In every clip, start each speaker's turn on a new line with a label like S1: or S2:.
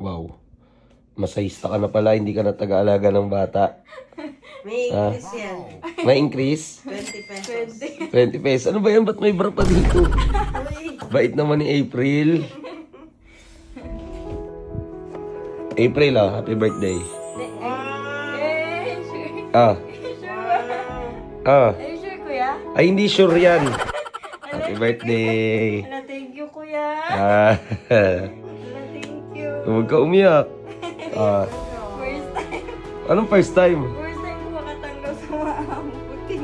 S1: Wow. Masayista ka na pala, hindi ka na taga-alaga ng bata.
S2: May increase yan.
S1: May increase?
S2: 20 pesos.
S1: 20 pesos. Ano ba yan? Ba't may bar pa dito? Bait naman ni April. April, happy birthday.
S3: Sure, kuya?
S1: Ay, hindi sure yan. Happy birthday.
S3: Thank you, kuya. Thank you.
S1: Huwag ka umiyak.
S3: First time.
S1: Anong first time?
S3: First time ko makatanggap sa mga putik.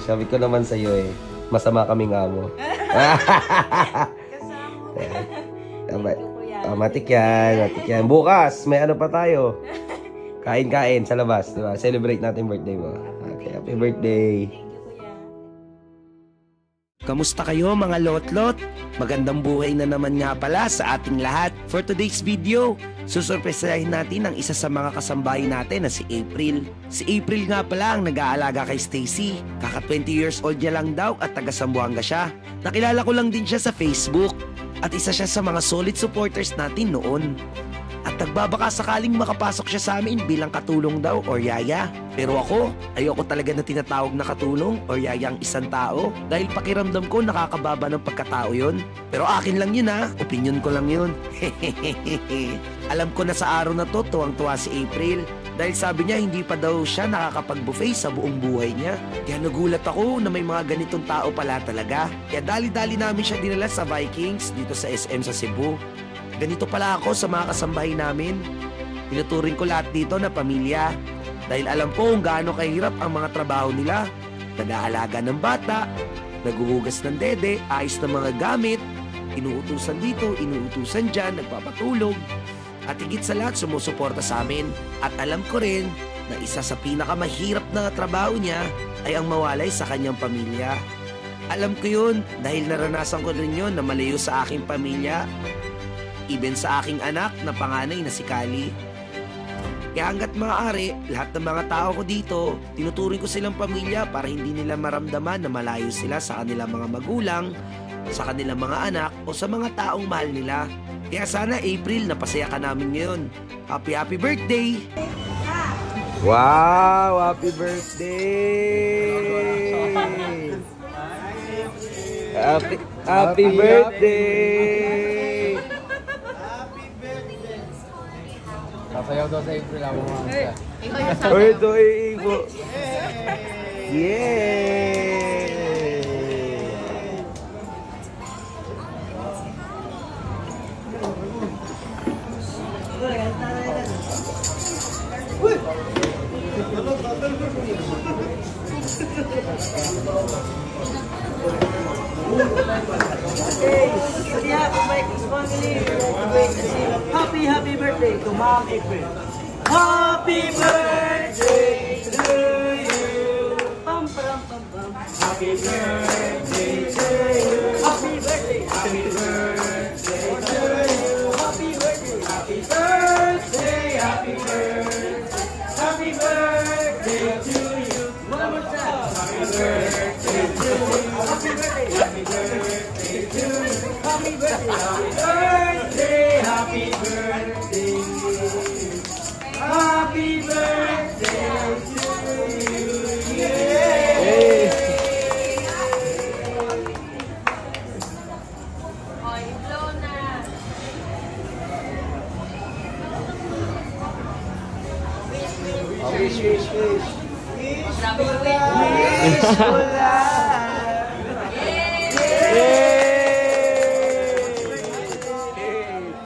S1: Sabi ko naman sa'yo masama kaming amo. Matik yan. Bukas, may ano pa tayo. Kain-kain sa labas, diba? Celebrate natin birthday mo. Okay, happy birthday. Kamusta kayo mga lotlot? Magandang buhay na naman nga pala sa ating lahat. For today's video, susurpresahin natin ang isa sa mga kasambahay natin na si April. Si April nga pala ang nag-aalaga kay Stacy. Kaka 20 years old niya lang daw at taga Zamboanga siya. Nakilala ko lang din siya sa Facebook at isa siya sa mga solid supporters natin noon. At nagbabaka sakaling makapasok siya sa amin bilang katulong daw or yaya. Pero ako, ayoko talaga na tinatawag na katulong or yaya ang isang tao dahil pakiramdam ko nakakababa ng pagkatao yon. Pero akin lang yun opinion ko lang yun. Alam ko na sa araw na to, tuwang-tuwa si April dahil sabi niya hindi pa daw siya nakakapag-buffet sa buong buhay niya. Kaya nagulat ako na may mga ganitong tao pala talaga. Kaya dali-dali namin siya dinala sa Vikings dito sa SM sa Cebu. Ganito pala ako sa mga kasambahay namin. Tinuturing ko lahat dito na pamilya. Dahil alam ko kung gaano kahirap ang mga trabaho nila. Nag-aalaga ng bata, naguhugas ng dede, ayos ng mga gamit, inuutusan dito, inuutusan dyan, nagpapatulog. At higit sa lahat, sumusuporta sa amin. At alam ko rin na isa sa pinakamahirap na trabaho niya ay ang mawalay sa kanyang pamilya. Alam ko yun dahil naranasan ko rin yun na malayo sa aking pamilya. Even sa aking anak na panganay na si Kali. Kaya hanggat maaari, lahat ng mga tao ko dito, tinuturing ko silang pamilya para hindi nila maramdaman na malayo sila sa kanilang mga magulang, sa kanilang mga anak o sa mga taong mahal nila. Kaya sana April, napasaya ka namin ngayon. Happy birthday! Wow! Happy birthday! Happy birthday!
S4: Sasayaw daw sa April ako mga
S1: Ito Ibo. Yay!
S5: Happy birthday to Mom April. Happy birthday to you. Pam pam pam pam. Happy birthday to you. Happy birthday. Happy birthday to you. Happy birthday. Happy birthday. Happy birthday. Happy birthday to you. One more time. Happy birthday to you. Happy birthday. Happy birthday to you. Happy birthday. Happy birthday. Happy birthday. Happy birthday to you. Yay!
S3: Oy, blow na.
S5: Wish, wish, wish.
S3: Grabe yung wish.
S5: Wish ko lang.